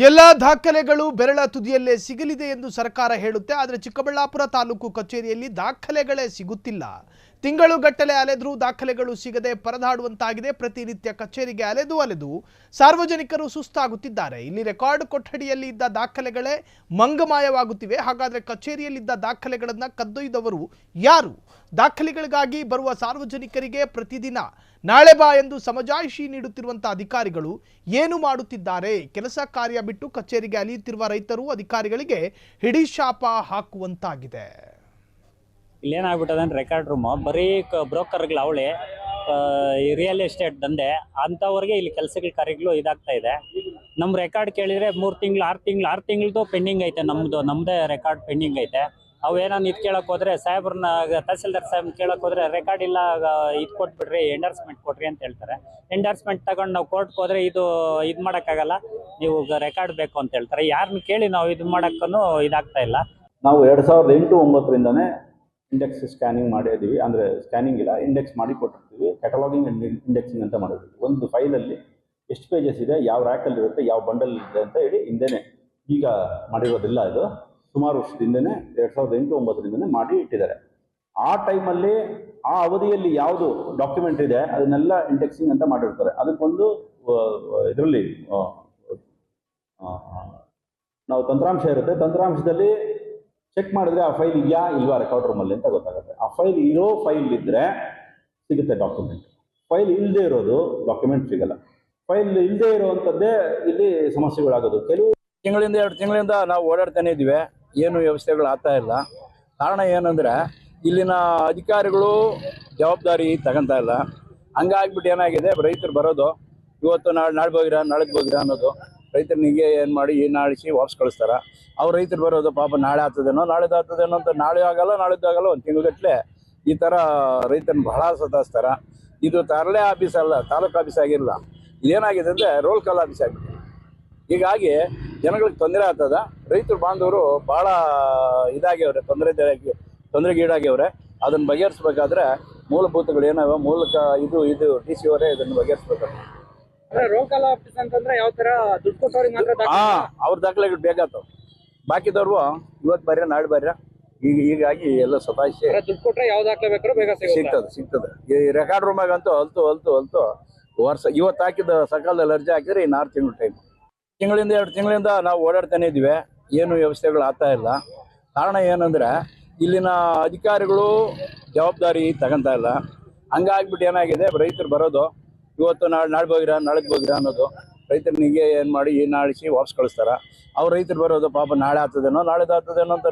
ಎಲ್ಲ ದಾಖಲೆಗಳು ಬೆರಳ ತುದಿಯಲ್ಲೇ ಸಿಗಲಿದೆ ಎಂದು ಸರ್ಕಾರ ಹೇಳುತ್ತೆ. ಆದರೆ ಚಿಕ್ಕಬಳ್ಳಾಪುರ ತಾಲೂಕು ಕಚೇರಿಯಲ್ಲಿ ದಾಖಲೆಗಳೇ ಸಿಗುತ್ತಿಲ್ಲ. ತಿಂಗಳುಗಟ್ಟಲೆ ಅಲೆದರೂ ದಾಖಲೆಗಳು ಸಿಗದೆ ಪರದಾಡುವಂತಾಗಿದೆ. ಪ್ರತಿನಿತ್ಯ ಕಚೇರಿಗೆ ಅಲೆದು ಸಾರ್ವಜನಿಕರು ಸುಸ್ತಾಗುತ್ತಿದ್ದಾರೆ. ಇಲ್ಲಿ ರೆಕಾರ್ಡ್ ಕೊಠಡಿಯಲ್ಲಿ ಇದ್ದ ದಾಖಲೆಗಳೇ ಮಂಗಮಾಯವಾಗುತ್ತಿವೆ. ಹಾಗಾದರೆ ಕಚೇರಿಯಲ್ಲಿದ್ದ ದಾಖಲೆಗಳನ್ನು ಕದ್ದೊಯ್ದವರು ಯಾರು? ದಾಖಲೆಗಳಿಗಾಗಿ ಬರುವ ಸಾರ್ವಜನಿಕರಿಗೆ ಪ್ರತಿದಿನ ನಾಳೆ ಬಾ ಎಂದು ಸಮಜಾಯಿಷಿ ನೀಡುತ್ತಿರುವಂತಹ ಅಧಿಕಾರಿಗಳು ಏನು ಮಾಡುತ್ತಿದ್ದಾರೆ? ಕೆಲಸ ಕಾರ್ಯ ಬಿಟ್ಟು ಕಚೇರಿಗೆ ಅಲಿಯುತ್ತಿರುವ ರೈತರು ಅಧಿಕಾರಿಗಳಿಗೆ ಹಿಡಿಶಾಪ ಹಾಕುವಂತಾಗಿದೆ. ಇಲ್ಲೇನಾಗ್ಬಿಟ್ಟದೆ ಅಂದ್ರೆ ರೆಕಾರ್ಡ್ ರೂಮ್ ಬರೀ ಬ್ರೋಕರ್ಗಳು ಅವಳೆ ರಿಯಲ್ ಎಸ್ಟೇಟ್ ದಂಧೆ ಅಂಥವ್ರಿಗೆ ಇಲ್ಲಿ ಕೆಲಸಗಳ ಕಾರ್ಯಗಳು ಇದಾಗ್ತಾ ಇದೆ. ನಮ್ಮ ರೆಕಾರ್ಡ್ ಕೇಳಿದ್ರೆ 3 ತಿಂಗಳು 6 ತಿಂಗಳದು ಪೆಂಡಿಂಗ್ ಐತೆ. ನಮ್ಮದೇ ರೆಕಾರ್ಡ್ ಪೆಂಡಿಂಗ್ ಐತೆ. ಅವೇನೋ ಇದು ಕೇಳಕ್ಕೆ ಹೋದ್ರೆ ಸಾಹೇಬ್ರನ್ನ ತಹಸೀಲ್ದಾರ್ ಸಾಹೇಬ್ ಕೇಳಕ್ಕೆ ಹೋದ್ರೆ ರೆಕಾರ್ಡ್ ಇಲ್ಲ, ಇದು ಕೊಟ್ಬಿಡ್ರಿ, ಎಂಡರ್ಸ್ಮೆಂಟ್ ಕೊಡ್ರಿ ಅಂತ ಹೇಳ್ತಾರೆ. ಎಂಡರ್ಸ್ಮೆಂಟ್ ತಗೊಂಡು ನಾವು ಕೋರ್ಟ್ಗೆ ಹೋದ್ರೆ ಇದು ಮಾಡೋಕ್ಕಾಗಲ್ಲ, ನೀವು ರೆಕಾರ್ಡ್ ಬೇಕು ಅಂತ ಹೇಳ್ತಾರೆ. ಯಾರನ್ನ ಕೇಳಿ ನಾವು ಇದು ಮಾಡೋಕ್ಕೂ ಇದಾಗ್ತಾ ಇಲ್ಲ. ನಾವು 2008-09ರಿಂದನೇ ಇಂಡೆಕ್ಸ್ ಸ್ಕ್ಯಾನಿಂಗ್ ಮಾಡಿದ್ದೀವಿ. ಅಂದರೆ ಸ್ಕ್ಯಾನಿಂಗ್ ಇಲ್ಲ, ಇಂಡೆಕ್ಸ್ ಮಾಡಿ ಕೊಟ್ಟಿರ್ತೀವಿ. ಕ್ಯಾಟಲಾಗಿಂಗ್ ಅಂಡ್ ಇಂಡೆಕ್ಸಿಂಗ್ ಅಂತ ಮಾಡಿರ್ತೀವಿ. ಒಂದು ಫೈಲಲ್ಲಿ ಎಷ್ಟು ಪೇಜಸ್ ಇದೆ, ಯಾವ ರ್ಯಾಕಲ್ಲಿ ಇರುತ್ತೆ, ಯಾವ ಬಂಡಲ್ ಇದೆ ಅಂತ ಹೇಳಿ ಹಿಂದೆನೇ, ಈಗ ಮಾಡಿರೋದಿಲ್ಲ, ಇದು ಸುಮಾರು ವರ್ಷದಿಂದನೇ 2008-09ರಿಂದನೇ ಮಾಡಿ ಇಟ್ಟಿದ್ದಾರೆ. ಆ ಟೈಮಲ್ಲಿ ಆ ಅವಧಿಯಲ್ಲಿ ಯಾವುದು ಡಾಕ್ಯುಮೆಂಟ್ ಇದೆ ಅದನ್ನೆಲ್ಲ ಇಂಡೆಕ್ಸಿಂಗ್ ಅಂತ ಮಾಡಿರ್ತಾರೆ. ಅದಕ್ಕೊಂದು ಇದರಲ್ಲಿ ನಾವು ತಂತ್ರಾಂಶ ಇರುತ್ತೆ. ತಂತ್ರಾಂಶದಲ್ಲಿ ಚೆಕ್ ಮಾಡಿದ್ರೆ ಆ ಫೈಲ್ ಇದೆಯಾ ಇಲ್ವಾ ರೆಕಾರ್ಡ್ ರೂಮಲ್ಲಿ ಅಂತ ಗೊತ್ತಾಗುತ್ತೆ. ಆ ಫೈಲ್ ಇರೋ ಫೈಲ್ ಇದ್ದರೆ ಸಿಗುತ್ತೆ ಡಾಕ್ಯುಮೆಂಟ್. ಫೈಲ್ ಇಲ್ಲದೆ ಇರೋದು ಡಾಕ್ಯುಮೆಂಟ್ ಸಿಗಲ್ಲ. ಫೈಲ್ ಇಲ್ಲದೆ ಇರುವಂಥದ್ದೇ ಇಲ್ಲಿ ಸಮಸ್ಯೆಗಳಾಗೋದು. ಕೆಲವು ತಿಂಗಳಿಂದ 2 ತಿಂಗಳಿಂದ ನಾವು ಓಡಾಡ್ತಾನೆ ಇದ್ದೀವಿ, ಏನು ವ್ಯವಸ್ಥೆಗಳು ಆಗ್ತಾ ಇಲ್ಲ. ಕಾರಣ ಏನಂದರೆ ಇಲ್ಲಿನ ಅಧಿಕಾರಿಗಳು ಜವಾಬ್ದಾರಿ ತಗೊಂತಾ ಇಲ್ಲ. ಹಂಗಾಗ್ಬಿಟ್ಟು ಏನಾಗಿದೆ, ರೈತರು ಬರೋದು ಇವತ್ತು ನಾಳೆ ಹೋಗಿರ ನಾಳೆದು ಹೋಗಿರ ಅನ್ನೋದು, ರೈತನಿಗೆ ಏನು ಮಾಡಿ ನಾಳಿಸಿ ವಾಪಸ್ ಕಳಿಸ್ತಾರೆ. ಅವ್ರು ರೈತರು ಬರೋದು ಪಾಪ ನಾಳೆ ಆಗ್ತದೇನೋ ನಾಳೆದು ಆಗ್ತದೇನೋ ಅಂತ, ನಾಳೆ ಆಗಲ್ಲ ನಾಳೆದು ಆಗಲ್ಲ, ಒಂದು ತಿಂಗಳಗಟ್ಟಲೆ ಈ ಥರ ರೈತನ ಬಹಳ ಸತಾಯಿಸ್ತಾರೆ. ಇದು ತರಲೆ ಆಫೀಸ್ ಅಲ್ಲ, ತಾಲೂಕು ಆಫೀಸ್ ಆಗಿರಲ್ಲ. ಇದೇನಾಗಿದೆ ಅಂದರೆ ರೋಲ್ ಕಾಲ್ ಆಫೀಸ್ ಆಗಿದೆ. ಹೀಗಾಗಿ ಜನಗಳಿಗೆ ತೊಂದರೆ ಆಗ್ತದ. ರೈತರು ಬಾಂಧವರು ಭಾಳ ಇದಾಗ್ಯವ್ರೆ, ತೊಂದರೆಗೀಡಾಗ್ಯವ್ರೆ. ಅದನ್ನು ಬಗೆಹರಿಸ್ಬೇಕಾದ್ರೆ ಮೂಲಭೂತಗಳು ಏನಾವ ಮೂಲಕ ಇದು ಡಿ ಸಿ ಅವರೇ ಇದನ್ನು ಬಗೆಹರಿಸ್ಬೇಕಾದ್ರೆ. ರೋಲ್ ಕಾಲ್ ಆಫೀಸ್ ಅಂತಂದ್ರೆ ಯಾವ ತರ ದುಡ್ಡು ಕೊಟ್ಟವ್ರಿಗೆ ಮಾತ್ರ ಅವ್ರ ದಾಖಲೆಗಳು ಬೇಗ ಆಗ್ತಾವ. ಬಾಕಿದವ್ರು ಇವತ್ತು ಬರ್ರ ನಾಳೆ ಬರ್ರ ಹೀಗಾಗಿ ಎಲ್ಲ ಸತಾಯಿಸಿ ದುಡ್ಡು ಕೊಟ್ರೆ ಯಾವ ದಾಖಲೆ ಬೇಕಾದ್ರೂ ಬೇಗ ಸಿಗ್ತದೆ. ಈ ರೆಕಾರ್ಡ್ ರೂಮಾಗಂತೂ ಅಲ್ತು ವರ್ಷ ಇವತ್ತು ಹಾಕಿದ ಸಕಾಲದಲ್ಲಿ ಅರ್ಜಿ ಹಾಕಿದ್ರೆ ಇನ್ನು 6 ತಿಂಗಳು ಟೈಮ್. ತಿಂಗಳಿಂದ 2 ತಿಂಗಳಿಂದ ನಾವು ಓಡಾಡ್ತಾನೆ ಇದ್ದೀವಿ, ಏನು ವ್ಯವಸ್ಥೆಗಳು ಆಗ್ತಾ ಇಲ್ಲ. ಕಾರಣ ಏನಂದರೆ ಇಲ್ಲಿನ ಅಧಿಕಾರಿಗಳು ಜವಾಬ್ದಾರಿ ತಗೊಂತಾ ಇಲ್ಲ. ಹಂಗಾಗ್ಬಿಟ್ಟು ಏನಾಗಿದೆ, ರೈತರು ಬರೋದು ಇವತ್ತು ನಾಳೆ ಹೋಗಿರ ನಾಳೆದು ಹೋಗಿರ ಅನ್ನೋದು, ರೈತನಿಗೆ ಏನು ಮಾಡಿ ನಾಳಿಸಿ ವಾಪಸ್ ಕಳಿಸ್ತಾರೆ. ಅವ್ರು ರೈತರು ಬರೋದು ಪಾಪ ನಾಳೆ ಆಗ್ತದೇನೋ ನಾಳೆದು ಆಗ್ತದೇನೋ ಅಂತ